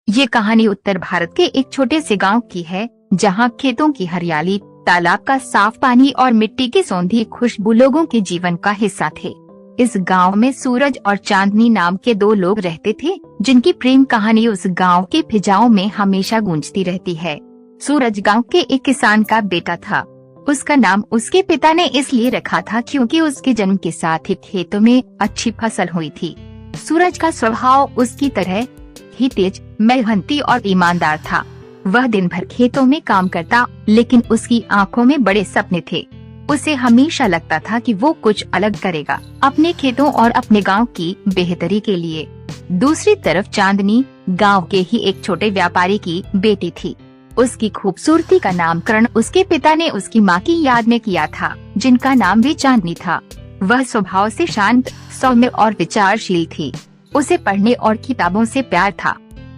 ये कहानी उत्तर भारत के एक छोटे से गांव की है, जहां खेतों की हरियाली, तालाब का साफ पानी और मिट्टी की सौंधी खुशबू लोगों के जीवन का हिस्सा थे। इस गांव में सूरज और चांदनी नाम के दो लोग रहते थे, जिनकी प्रेम कहानी उस गांव के फिजाओं में हमेशा गूंजती रहती है। सूरज गांव के एक किसान का बेटा था। उसका नाम उसके पिता ने इसलिए रखा था क्योंकि उसके जन्म के साथ ही खेतों में अच्छी फसल हुई थी। सूरज का स्वभाव उसकी तरह ही तेज, मेहनती और ईमानदार था। वह दिन भर खेतों में काम करता, लेकिन उसकी आंखों में बड़े सपने थे। उसे हमेशा लगता था कि वो कुछ अलग करेगा, अपने खेतों और अपने गांव की बेहतरी के लिए। दूसरी तरफ चांदनी गांव के ही एक छोटे व्यापारी की बेटी थी। उसकी खूबसूरती का नामकरण उसके पिता ने उसकी माँ की याद में किया था, जिनका नाम भी चांदनी था। वह स्वभाव से शांत, सौम्य और विचारशील थी। उसे पढ़ने और किताबों से प्यार था।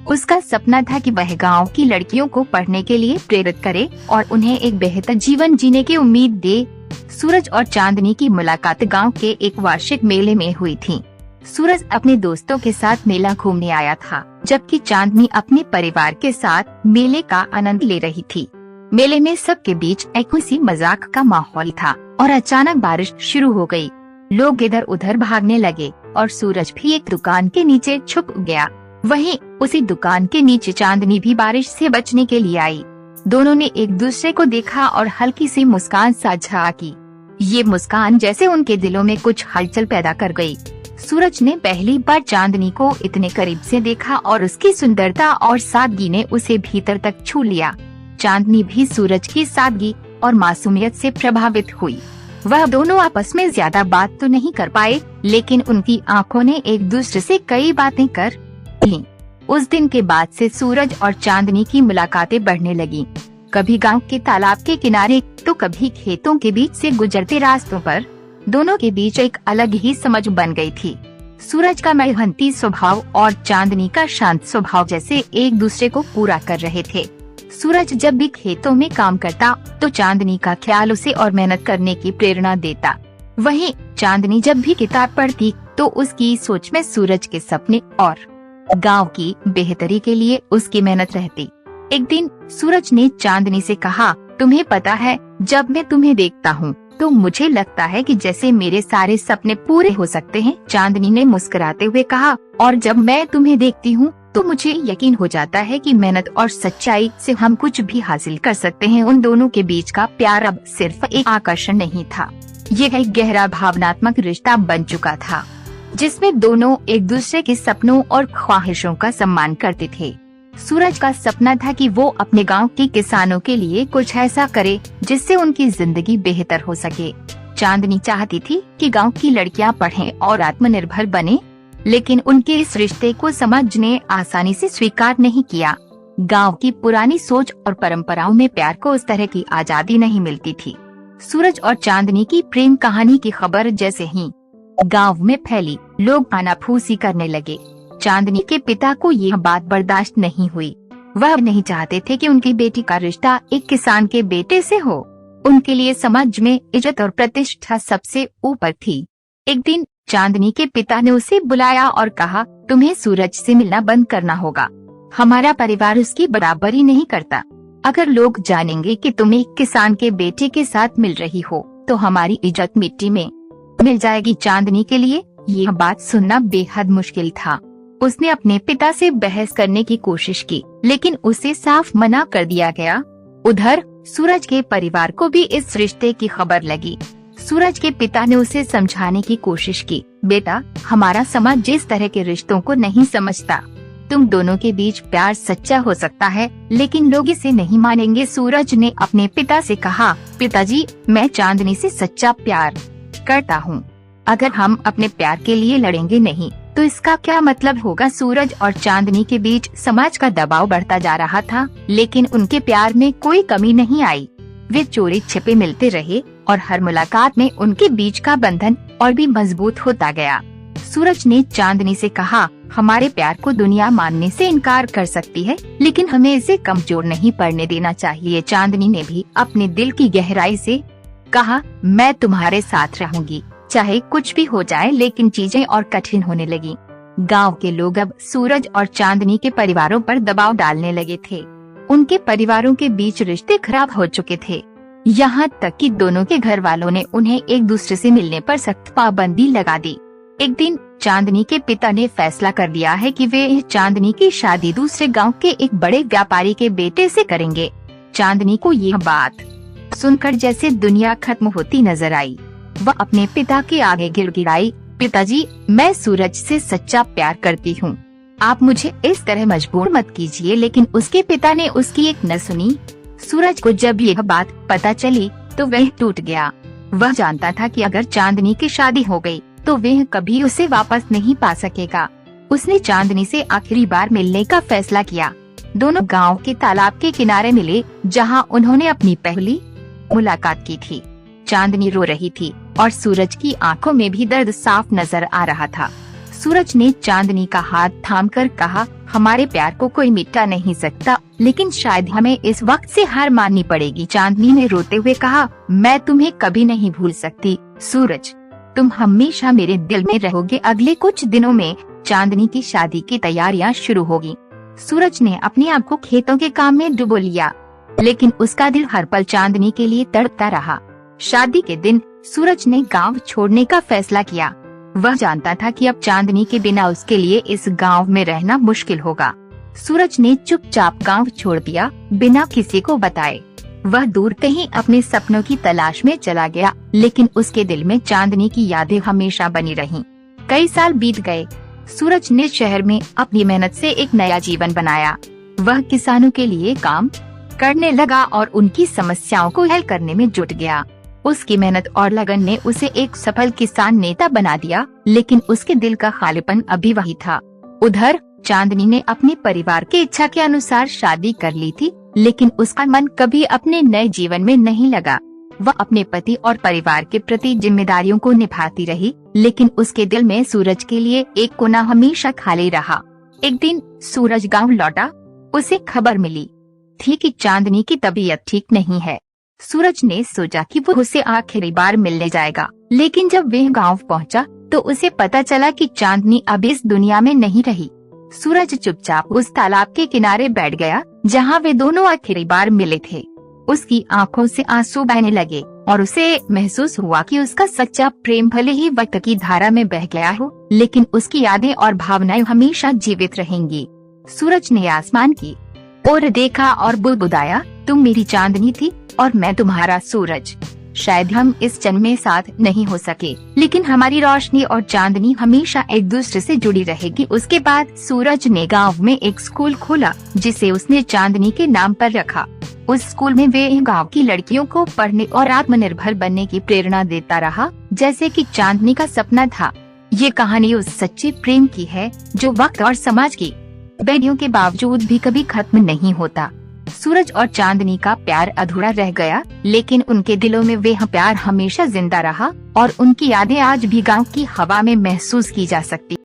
उसका सपना था कि वह गांव की लड़कियों को पढ़ने के लिए प्रेरित करे और उन्हें एक बेहतर जीवन जीने की उम्मीद दे। सूरज और चांदनी की मुलाकात गांव के एक वार्षिक मेले में हुई थी। सूरज अपने दोस्तों के साथ मेला घूमने आया था, जबकि चांदनी अपने परिवार के साथ मेले का आनंद ले रही थी। मेले में सबके बीच एक हंसी मजाक का माहौल था और अचानक बारिश शुरू हो गई। लोग इधर उधर भागने लगे और सूरज भी एक दुकान के नीचे छुप गया। वहीं उसी दुकान के नीचे चांदनी भी बारिश से बचने के लिए आई। दोनों ने एक दूसरे को देखा और हल्की सी मुस्कान साझा की। ये मुस्कान जैसे उनके दिलों में कुछ हलचल पैदा कर गई। सूरज ने पहली बार चांदनी को इतने करीब से देखा और उसकी सुंदरता और सादगी ने उसे भीतर तक छू लिया। चांदनी भी सूरज की सादगी और मासूमियत से प्रभावित हुई। वह दोनों आपस में ज्यादा बात तो नहीं कर पाए, लेकिन उनकी आंखों ने एक दूसरे से कई बातें कर ली। उस दिन के बाद से सूरज और चांदनी की मुलाकातें बढ़ने लगी। कभी गांव के तालाब के किनारे तो कभी खेतों के बीच से गुजरते रास्तों पर। दोनों के बीच एक अलग ही समझ बन गई थी। सूरज का मेहनती स्वभाव और चांदनी का शांत स्वभाव जैसे एक दूसरे को पूरा कर रहे थे। सूरज जब भी खेतों में काम करता तो चांदनी का ख्याल उसे और मेहनत करने की प्रेरणा देता। वहीं चांदनी जब भी किताब पढ़ती तो उसकी सोच में सूरज के सपने और गांव की बेहतरी के लिए उसकी मेहनत रहती। एक दिन सूरज ने चांदनी से कहा, तुम्हें पता है, जब मैं तुम्हें देखता हूँ तो मुझे लगता है कि जैसे मेरे सारे सपने पूरे हो सकते हैं। चांदनी ने मुस्कुराते हुए कहा, और जब मैं तुम्हें देखती हूँ तो मुझे यकीन हो जाता है कि मेहनत और सच्चाई से हम कुछ भी हासिल कर सकते हैं। उन दोनों के बीच का प्यार अब सिर्फ एक आकर्षण नहीं था, यह एक गहरा भावनात्मक रिश्ता बन चुका था, जिसमें दोनों एक दूसरे के सपनों और ख्वाहिशों का सम्मान करते थे। सूरज का सपना था कि वो अपने गांव के किसानों के लिए कुछ ऐसा करे जिससे उनकी जिंदगी बेहतर हो सके। चांदनी चाहती थी कि गांव की लड़कियां पढ़ें और आत्मनिर्भर बने, लेकिन उनके इस रिश्ते को समाज ने आसानी से स्वीकार नहीं किया। गांव की पुरानी सोच और परंपराओं में प्यार को उस तरह की आजादी नहीं मिलती थी। सूरज और चांदनी की प्रेम कहानी की खबर जैसे ही गांव में फैली, लोग आनाफूसी करने लगे। चांदनी के पिता को यह बात बर्दाश्त नहीं हुई। वह नहीं चाहते थे कि उनकी बेटी का रिश्ता एक किसान के बेटे से हो। उनके लिए समाज में इज्जत और प्रतिष्ठा सबसे ऊपर थी। एक दिन चांदनी के पिता ने उसे बुलाया और कहा, तुम्हें सूरज से मिलना बंद करना होगा। हमारा परिवार उसकी बराबरी नहीं करता। अगर लोग जानेंगे कि तुम एक किसान के बेटे के साथ मिल रही हो तो हमारी इज्जत मिट्टी में मिल जाएगी। चांदनी के लिए यह बात सुनना बेहद मुश्किल था। उसने अपने पिता से बहस करने की कोशिश की, लेकिन उसे साफ मना कर दिया गया। उधर सूरज के परिवार को भी इस रिश्ते की खबर लगी। सूरज के पिता ने उसे समझाने की कोशिश की, बेटा, हमारा समाज जिस तरह के रिश्तों को नहीं समझता। तुम दोनों के बीच प्यार सच्चा हो सकता है, लेकिन लोग इसे नहीं मानेंगे। सूरज ने अपने पिता से कहा, पिताजी, मैं चांदनी से सच्चा प्यार करता हूँ। अगर हम अपने प्यार के लिए लड़ेंगे नहीं तो इसका क्या मतलब होगा। सूरज और चांदनी के बीच समाज का दबाव बढ़ता जा रहा था, लेकिन उनके प्यार में कोई कमी नहीं आई। वे चोरी छिपे मिलते रहे और हर मुलाकात में उनके बीच का बंधन और भी मजबूत होता गया। सूरज ने चांदनी से कहा, हमारे प्यार को दुनिया मानने से इनकार कर सकती है, लेकिन हमें इसे कमजोर नहीं पड़ने देना चाहिए। चांदनी ने भी अपने दिल की गहराई से कहा, मैं तुम्हारे साथ रहूंगी, चाहे कुछ भी हो जाए। लेकिन चीजें और कठिन होने लगी। गांव के लोग अब सूरज और चांदनी के परिवारों पर दबाव डालने लगे थे। उनके परिवारों के बीच रिश्ते खराब हो चुके थे, यहाँ तक कि दोनों के घर वालों ने उन्हें एक दूसरे से मिलने पर सख्त पाबंदी लगा दी। एक दिन चांदनी के पिता ने फैसला कर लिया है कि वे चांदनी की शादी दूसरे गांव के एक बड़े व्यापारी के बेटे से करेंगे। चांदनी को यह बात सुनकर जैसे दुनिया खत्म होती नजर आई। वह अपने पिता के आगे गिड़गिड़ाई, पिताजी, मैं सूरज से सच्चा प्यार करती हूँ, आप मुझे इस तरह मजबूर मत कीजिए। लेकिन उसके पिता ने उसकी एक न सुनी। सूरज को जब यह बात पता चली तो वह टूट गया। वह जानता था कि अगर चांदनी की शादी हो गई तो वह कभी उसे वापस नहीं पा सकेगा। उसने चांदनी से आखिरी बार मिलने का फैसला किया। दोनों गांव के तालाब के किनारे मिले, जहां उन्होंने अपनी पहली मुलाकात की थी। चांदनी रो रही थी और सूरज की आंखों में भी दर्द साफ नजर आ रहा था। सूरज ने चांदनी का हाथ थामकर कहा, हमारे प्यार को कोई मिटा नहीं सकता, लेकिन शायद हमें इस वक्त से हार माननी पड़ेगी। चांदनी ने रोते हुए कहा, मैं तुम्हें कभी नहीं भूल सकती सूरज, तुम हमेशा मेरे दिल में रहोगे। अगले कुछ दिनों में चांदनी की शादी की तैयारियां शुरू होगी। सूरज ने अपने आप को खेतों के काम में डुबो लिया, लेकिन उसका दिल हर पल चांदनी के लिए तड़पता रहा। शादी के दिन सूरज ने गांव छोड़ने का फैसला किया। वह जानता था कि अब चांदनी के बिना उसके लिए इस गांव में रहना मुश्किल होगा। सूरज ने चुपचाप गांव छोड़ दिया, बिना किसी को बताए। वह दूर कहीं अपने सपनों की तलाश में चला गया, लेकिन उसके दिल में चांदनी की यादें हमेशा बनी रहीं। कई साल बीत गए। सूरज ने शहर में अपनी मेहनत से एक नया जीवन बनाया। वह किसानों के लिए काम करने लगा और उनकी समस्याओं को हल करने में जुट गया। उसकी मेहनत और लगन ने उसे एक सफल किसान नेता बना दिया, लेकिन उसके दिल का खालीपन अभी वही था। उधर चांदनी ने अपने परिवार की इच्छा के अनुसार शादी कर ली थी, लेकिन उसका मन कभी अपने नए जीवन में नहीं लगा। वह अपने पति और परिवार के प्रति जिम्मेदारियों को निभाती रही, लेकिन उसके दिल में सूरज के लिए एक कोना हमेशा खाली रहा। एक दिन सूरज गांव लौटा। उसे खबर मिली थी कि चांदनी की तबीयत ठीक नहीं है। सूरज ने सोचा कि वो उसे आखिरी बार मिलने जाएगा, लेकिन जब वह गांव पहुंचा तो उसे पता चला कि चांदनी अब इस दुनिया में नहीं रही। सूरज चुपचाप उस तालाब के किनारे बैठ गया, जहां वे दोनों आखिरी बार मिले थे। उसकी आंखों से आंसू बहने लगे और उसे महसूस हुआ कि उसका सच्चा प्रेम भले ही वक्त की धारा में बह गया हो, लेकिन उसकी यादें और भावनाएं हमेशा जीवित रहेंगी। सूरज ने आसमान की ओर देखा और बुदबुदाया, तुम मेरी चांदनी थी और मैं तुम्हारा सूरज। शायद हम इस जन्म में साथ नहीं हो सके, लेकिन हमारी रोशनी और चांदनी हमेशा एक दूसरे से जुड़ी रहेगी। उसके बाद सूरज ने गांव में एक स्कूल खोला, जिसे उसने चांदनी के नाम पर रखा। उस स्कूल में वे गांव की लड़कियों को पढ़ने और आत्मनिर्भर बनने की प्रेरणा देता रहा, जैसे कि चांदनी का सपना था। ये कहानी उस सच्चे प्रेम की है जो वक्त और समाज की बेड़ियों के बावजूद भी कभी खत्म नहीं होता। सूरज और चांदनी का प्यार अधूरा रह गया, लेकिन उनके दिलों में वह प्यार हमेशा जिंदा रहा और उनकी यादें आज भी गांव की हवा में महसूस की जा सकती।